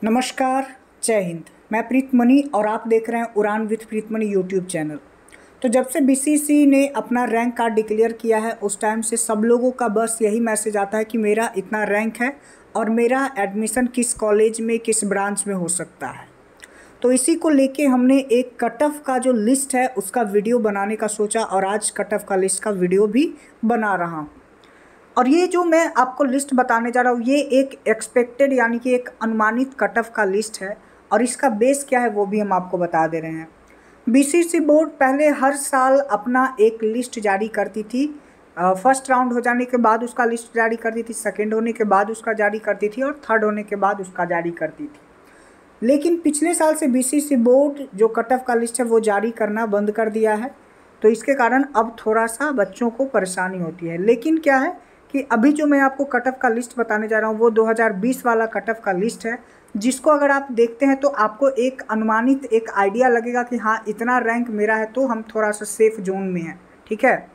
नमस्कार, जय हिंद। मैं प्रीतमणि और आप देख रहे हैं उड़ान विथ प्रीतमणि यूट्यूब चैनल। तो जब से बीसीसी ने अपना रैंक कार्ड डिक्लेयर किया है उस टाइम से सब लोगों का बस यही मैसेज आता है कि मेरा इतना रैंक है और मेरा एडमिशन किस कॉलेज में किस ब्रांच में हो सकता है। तो इसी को लेके हमने एक कट ऑफ का जो लिस्ट है उसका वीडियो बनाने का सोचा और आज कट ऑफ का लिस्ट का वीडियो भी बना रहा हूँ। और ये जो मैं आपको लिस्ट बताने जा रहा हूँ ये एक एक्सपेक्टेड यानी कि एक अनुमानित कट ऑफ का लिस्ट है और इसका बेस क्या है वो भी हम आपको बता दे रहे हैं। बीसीसी बोर्ड पहले हर साल अपना एक लिस्ट जारी करती थी। फर्स्ट राउंड हो जाने के बाद उसका लिस्ट जारी करती थी, सेकेंड होने के बाद उसका जारी करती थी और थर्ड होने के बाद उसका जारी करती थी। लेकिन पिछले साल से बीसीसी बोर्ड जो कट ऑफ का लिस्ट है वो जारी करना बंद कर दिया है। तो इसके कारण अब थोड़ा सा बच्चों को परेशानी होती है। लेकिन क्या है कि अभी जो मैं आपको कट ऑफ का लिस्ट बताने जा रहा हूँ वो 2020 वाला कट ऑफ का लिस्ट है, जिसको अगर आप देखते हैं तो आपको एक अनुमानित एक आइडिया लगेगा कि हाँ इतना रैंक मेरा है तो हम थोड़ा सा सेफ जोन में हैं, ठीक है।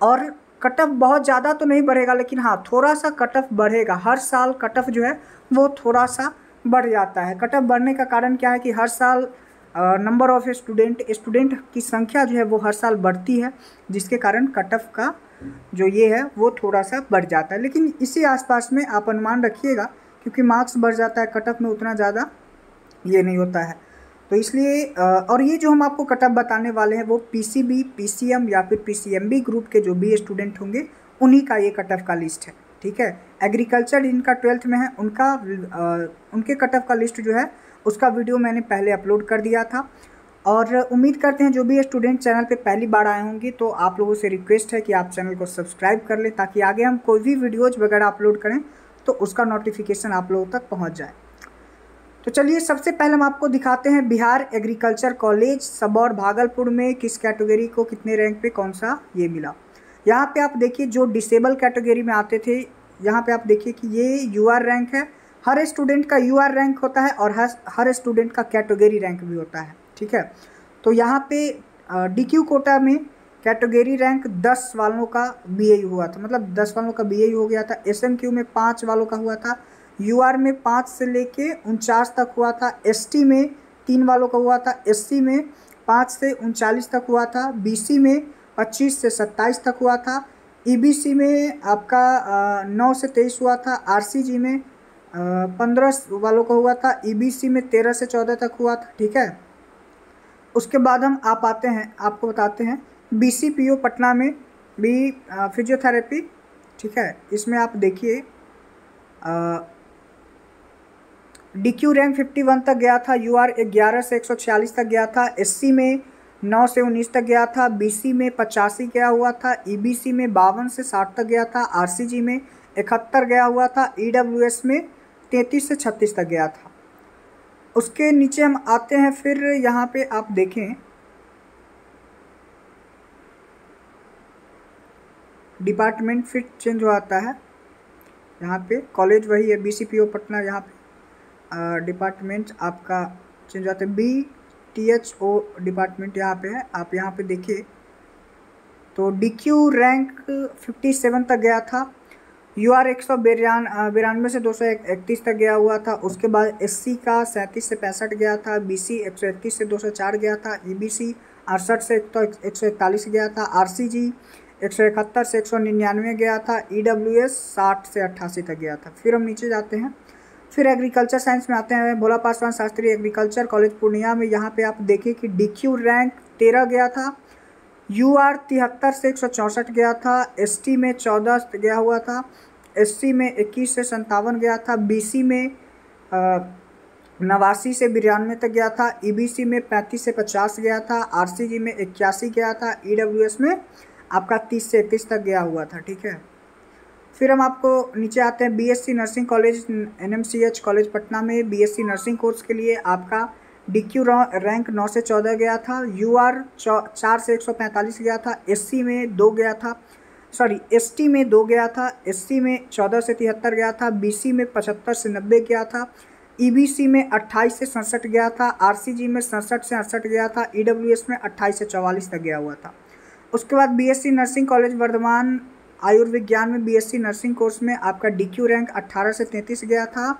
और कट ऑफ बहुत ज़्यादा तो नहीं बढ़ेगा लेकिन हाँ थोड़ा सा कट ऑफ बढ़ेगा। हर साल कट ऑफ जो है वो थोड़ा सा बढ़ जाता है। कट ऑफ बढ़ने का कारण क्या है कि हर साल नंबर ऑफ स्टूडेंट की संख्या जो है वो हर साल बढ़ती है, जिसके कारण कट ऑफ का जो ये है वो थोड़ा सा बढ़ जाता है। लेकिन इसी आसपास में आप अनुमान रखिएगा, क्योंकि मार्क्स बढ़ जाता है कट ऑफ में उतना ज़्यादा ये नहीं होता है। तो इसलिए और ये जो हम आपको कट ऑफ बताने वाले हैं वो पीसीबी, पीसीएम या फिर पीसीएमबी ग्रुप के जो भी स्टूडेंट होंगे उन्हीं का ये कट ऑफ का लिस्ट है, ठीक है। एग्रीकल्चर जिनका 12th में है उनका उनके कट ऑफ का लिस्ट जो है उसका वीडियो मैंने पहले अपलोड कर दिया था। और उम्मीद करते हैं जो भी स्टूडेंट चैनल पे पहली बार आए होंगे तो आप लोगों से रिक्वेस्ट है कि आप चैनल को सब्सक्राइब कर लें, ताकि आगे हम कोई भी वीडियोज़ वगैरह अपलोड करें तो उसका नोटिफिकेशन आप लोगों तक पहुंच जाए। तो चलिए सबसे पहले हम आपको दिखाते हैं बिहार एग्रीकल्चर कॉलेज सबौर भागलपुर में किस कैटेगरी को कितने रैंक पे कौन सा ये मिला। यहाँ पे आप देखिए जो डिसेबल कैटेगरी में आते थे, यहाँ पे आप देखिए कि ये यूआर रैंक है। हर स्टूडेंट का यूआर रैंक होता है और हर स्टूडेंट का कैटेगरी रैंक भी होता है, ठीक है। तो यहाँ पे डीक्यू कोटा में कैटेगरी रैंक 10 वालों का बीएयू हुआ था, मतलब 10 वालों का बीएयू हो गया था। एसएमक्यू में 5 वालों का हुआ था। यूआर में 5 से लेके 49 तक हुआ था। एसटी में 3 वालों का हुआ था। एससी में 5 से 39 तक हुआ था। बीसी में 25 से 27 तक हुआ था। ईबीसी में आपका 9 से 23 हुआ था। आरसीजी में 15 वालों का हुआ था। ईबीसी में 13 से 14 तक हुआ था, ठीक है। उसके बाद हम आप आते हैं आपको बताते हैं बीसीपीओ पटना में भी फिजियोथेरेपी, ठीक है। इसमें आप देखिए डीक्यू रैंक 51 तक गया था। यूआर 11 से 146 तक गया था। एससी में 9 से 19 तक गया था। बीसी में 85 गया हुआ था। ईबीसी में 52 से 60 तक गया था। आरसीजी में 71 गया हुआ था। ईडब्ल्यूएस में 33 से 36 तक गया था। उसके नीचे हम आते हैं, फिर यहाँ पे आप देखें डिपार्टमेंट फिर चेंज हो आता है। यहाँ पे कॉलेज वही है बीसीपीओ पटना, यहाँ पे डिपार्टमेंट आपका चेंज होता है। बीटीएचओ डिपार्टमेंट यहाँ पे है। आप यहाँ पे देखिए तो डीक्यू रैंक 57 तक गया था। यूआर 192 से 231 तक गया हुआ था। उसके बाद एससी का 37 से 65 गया था। बीसी 131 से 204 गया था। ईबीसी 68 से 141 गया था। आरसीजी 171 से 199 गया था। ईडब्ल्यूएस 60 से 88 तक गया था। फिर हम नीचे जाते हैं, फिर एग्रीकल्चर साइंस में आते हैं। भोला पासवान शास्त्री एग्रीकल्चर कॉलेज पूर्णिया में यहाँ पे आप देखिए कि डीक्यू रैंक 13 गया था। यूआर 73 से 164 गया था। एसटी में 14 गया हुआ था। एससी में 21 से 57 गया था। बीसी में 89 से 92 तक गया था। ईबीसी में 35 से 50 गया था। आरसीजी में 81 गया था। ईडब्ल्यूएस में आपका 30 से 31 तक गया हुआ था, ठीक है। फिर हम आपको नीचे आते हैं BSc nursing college NMCH college Patna में। बीएससी नर्सिंग कोर्स के लिए आपका डीक्यू रैंक 9 से 14 गया था। यूआर 4 से 145 गया था। एससी में 2 गया था, एसटी में 2 गया था। एससी में 14 से 73 गया था। बीसी में 75 से 90 गया था। ईबीसी में 28 से 67 गया था। आरसीजी में 67 से 68 गया था। ईडब्ल्यूएस में 28 से 44 तक गया हुआ था। उसके बाद बीएससी नर्सिंग कॉलेज वर्धमान आयुर्विज्ञान में बीएससी नर्सिंग कोर्स में आपका डीक्यू रैंक 18 से 33 गया था।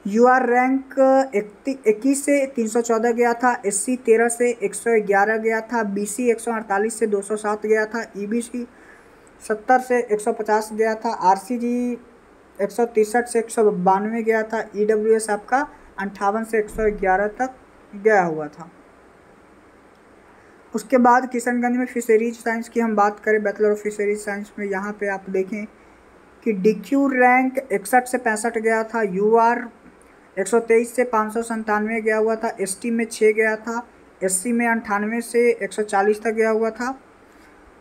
यूआर रैंक 21 से 314 गया था, एससी 13 से 111 गया था, बीसी 148 से 207 गया था, ईबीसी 70 से 150 गया था, आरसीजी 163 से 192 गया था, ईडब्ल्यूएस आपका 58 से 111 तक गया हुआ था। उसके बाद किशनगंज में फिशरीज साइंस की हम बात करें, बैचलर ऑफ फिशरीज साइंस में, यहाँ पे आप देखें कि डीक्यू रैंक 61 से 65 गया था, यूआर 123 से 597 गया हुआ था, एसटी में 6 गया था, एससी में 98 से 140 तक गया हुआ था,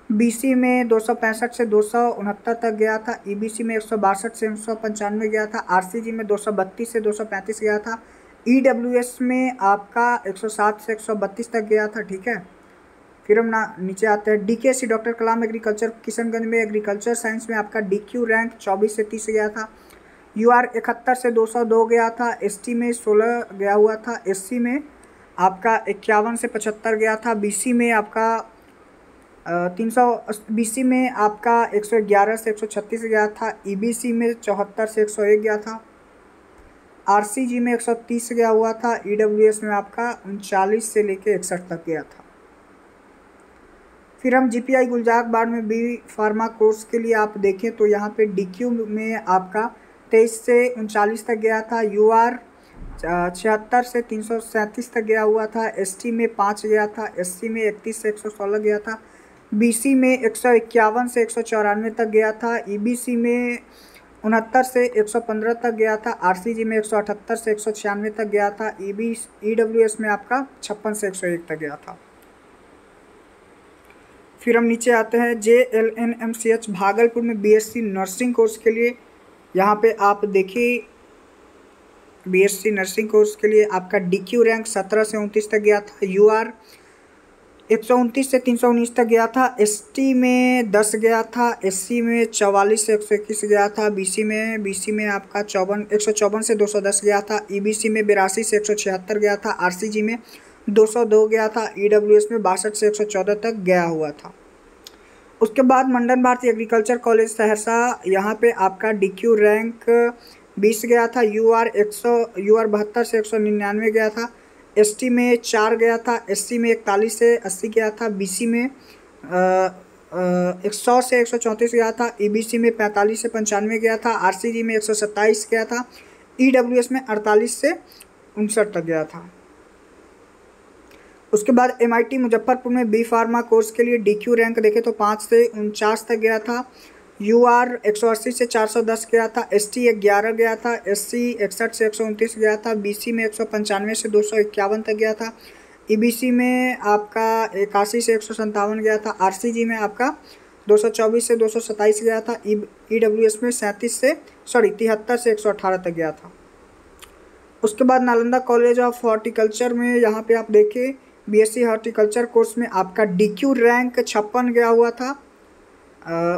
बीसी में 265 से 269 तक गया था, ईबीसी में 162 से 195 गया था, आरसीजी में 232 से 235 गया था, ईडब्ल्यूएस में आपका 107 से 132 तक गया था। ठीक है, फिर हम नीचे आते हैं, डीकेसी डॉक्टर कलाम एग्रीकल्चर किशनगंज में एग्रीकल्चर साइंस में आपका डीक्यू रैंक 24 से 30 गया था, यूआर 71 से 202 गया था, एसटी में 16 गया हुआ था, एससी में आपका 51 से 75 गया था, बीसी में आपका बीसी में आपका 111 से 136 गया था, ईबीसी में 74 से 101 गया था, आरसीजी में 130 गया हुआ था, ईडब्ल्यूएस में आपका 39 से लेके 61 तक गया था। फिर हम जीपीआई गुलजारबाग में बी फार्मा कोर्स के लिए आप देखें तो यहाँ पे डीक्यू में आपका 23 से 39 तक गया था, यूआर 76 से 337 तक गया हुआ था, एसटी में 5 गया था, एससी में 31 से 116 गया था, बीसी में 151 से 194 तक गया था, ईबीसी में 69 से 115 तक गया था, आरसीजी में 178 से 196 तक गया था, ईडब्ल्यूएस में आपका 56 से 101 तक गया था। फिर हम नीचे आते हैं, JLNMCH भागलपुर में बीएससी नर्सिंग कोर्स के लिए, यहाँ पे आप देखिए बीएससी नर्सिंग कोर्स के लिए आपका डीक्यू रैंक 17 से 29 तक गया था, यूआर 129 से 319 तक गया था, एसटी में 10 गया था, एससी में 44 से 121 गया था, बीसी में आपका 154 से 210 गया था, ईबीसी में 82 से 176 गया था, आरसीजी में 202 गया था, ईडब्ल्यूएस में 62 से 114 तक गया हुआ था। उसके बाद मंडन भारती एग्रीकल्चर कॉलेज सहरसा, यहाँ पे आपका डीक्यू रैंक 20 गया था, यूआर 72 से 199 गया था, एसटी में 4 गया था, एससी में 41 से 80 गया था, बीसी में 100 से 134 गया था, ईबीसी में 45 से 95 गया था, आरसीजी में 127 गया था, ईडब्ल्यूएस में 48 से 59 तक गया था। उसके बाद MIT मुजफ्फरपुर में बी फार्मा कोर्स के लिए डीक्यू रैंक देखें तो 5 से 49 तक गया था, यूआर 180 से 410 गया था, एसटी 11 गया था, एससी 61 से 129 गया था, बीसी में 195 से 251 तक गया था, ईबीसी में आपका 81 से 157 गया था, आरसीजी में आपका 224 से 227 गया था, ईडब्ल्यूएस में 73 से 118 तक गया था। उसके बाद नालंदा कॉलेज ऑफ हॉर्टिकल्चर में यहाँ पे आप देखें बीएससी हॉर्टिकल्चर कोर्स में आपका डीक्यू रैंक 56 गया हुआ था।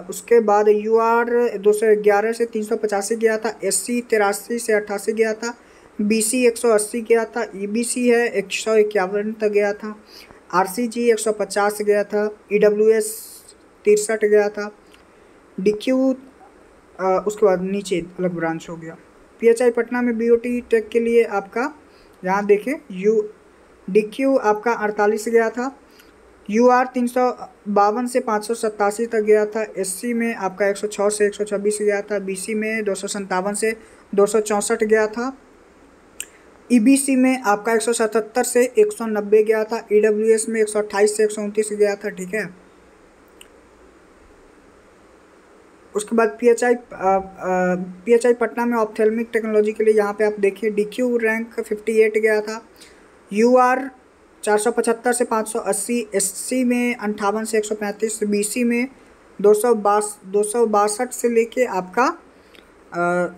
उसके बाद यूआर 211 से 385 गया था, एससी 83 से 88 गया था, बीसी 180 गया था, ईबीसी है 151 तक गया था, आरसीजी 150 गया था, ईडब्ल्यूएस 63 गया था, डीक्यू उसके बाद नीचे अलग ब्रांच हो गया। पीएचआई पटना में बीओटी टेक के लिए आपका यहाँ देखें डीक्यू आपका 48 गया था, यूआर 352 से 587 तक गया था, एससी में आपका 106 से 126 गया था, बीसी में 257 से 264 गया था, ईबीसी में आपका 177 से 190 गया था, ईडब्ल्यूएस में 128 से 129 गया था। ठीक है, उसके बाद पीएचआई पटना में ऑप्थेल्मिक टेक्नोलॉजी के लिए यहाँ पे आप देखिए डीक्यू रैंक 58 गया था, यूआर 475 से 580, एससी में 58 से 135, बीसी में 262 से लेके आपका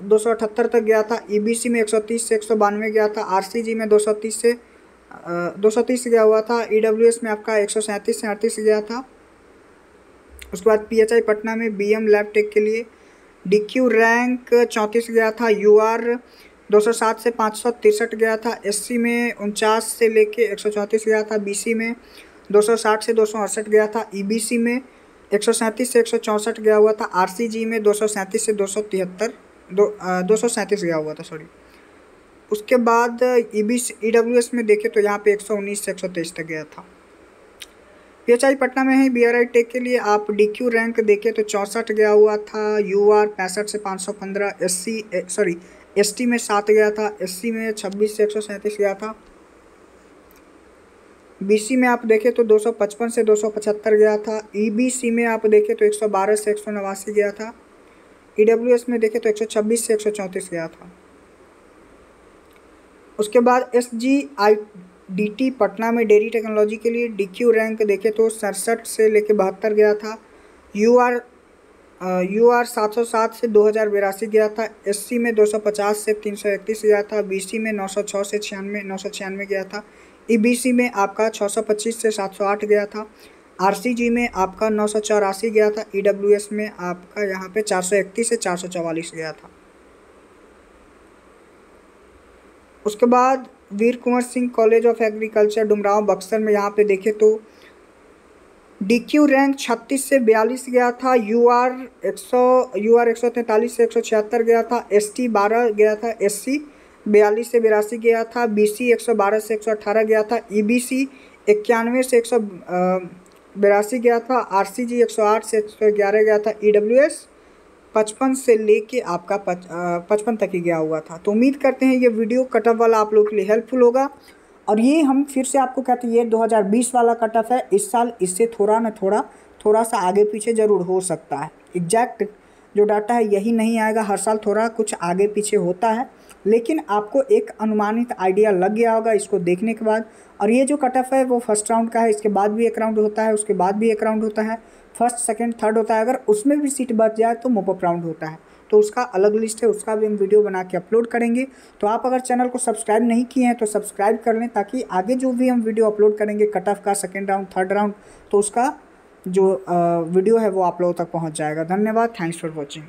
278 तक गया था, ईबीसी में 130 से 192 गया था, आरसीजी में 230 गया हुआ था, ईडब्ल्यूएस में आपका 137 से 38 गया था। उसके बाद पीएचआई पटना में बीएम लैब टेक के लिए डीक्यू रैंक 34 गया था, यूआर 207 से 563 गया था, एससी में 49 से लेके 134 गया था, बीसी में 260 से 268 गया था, ईबीसी में 137 से 164 गया हुआ था, आरसीजी में 237 से 237 गया हुआ था। उसके बाद EWS में देखें तो यहाँ पे 119 से 123 तक गया था। PHI पटना में है। BRI टेक के लिए आप DQ रैंक देखें तो 64 गया हुआ था। UR 65 से 515। ST में 7 गया था। SC में 26 से 137 गया था। BC में आप देखें तो 255 से 275 गया था। EBC में आप देखें तो 112 से 189 गया था। EWS में देखें तो 126 से 134 गया था। उसके बाद SGIDT पटना में डेयरी टेक्नोलॉजी के लिए DQ रैंक देखें तो 67 से लेके 72 गया था। UR 707 से 2082 गया था। SC में 250 से 331 गया था। BC में 906 से 996 गया था। EBC में आपका 625 से 708 गया था। RCG में आपका 984 गया था। EWS में आपका यहाँ पे 431 से 444 गया था। उसके बाद Veer Kunwar Singh college of agriculture Dumraon Buxar में यहाँ पे देखें तो DQ रैंक 36 से 42 गया था। UR 143 से 176 गया था। ST 12 गया था। SC 42 से 82 गया था। BC 112 से 118 गया था। EBC 91 से 182 गया था। RCG 108 से 111 गया था। EWS 55 से लेके आपका 55 तक ही गया हुआ था। तो उम्मीद करते हैं ये वीडियो कट ऑफ वाला आप लोगों के लिए हेल्पफुल होगा। और ये हम फिर से आपको कहते हैं ये 2020 वाला कट ऑफ है। इस साल इससे थोड़ा सा आगे पीछे ज़रूर हो सकता है। एग्जैक्ट जो डाटा है यही नहीं आएगा, हर साल थोड़ा कुछ आगे पीछे होता है, लेकिन आपको एक अनुमानित आइडिया लग गया होगा इसको देखने के बाद। और ये जो कट ऑफ है वो फर्स्ट राउंड का है, इसके बाद भी एक राउंड होता है, उसके बाद भी एक राउंड होता है, फर्स्ट सेकंड थर्ड होता है। अगर उसमें भी सीट बच जाए तो मॉप अप राउंड होता है, तो उसका अलग लिस्ट है, उसका भी हम वीडियो बना के अपलोड करेंगे। तो आप अगर चैनल को सब्सक्राइब नहीं किए हैं तो सब्सक्राइब कर लें, ताकि आगे जो भी हम वीडियो अपलोड करेंगे कट ऑफ का, सेकेंड राउंड, थर्ड राउंड, तो उसका जो वीडियो है वो आप लोगों तक पहुँच जाएगा। धन्यवाद। Thanks for watching.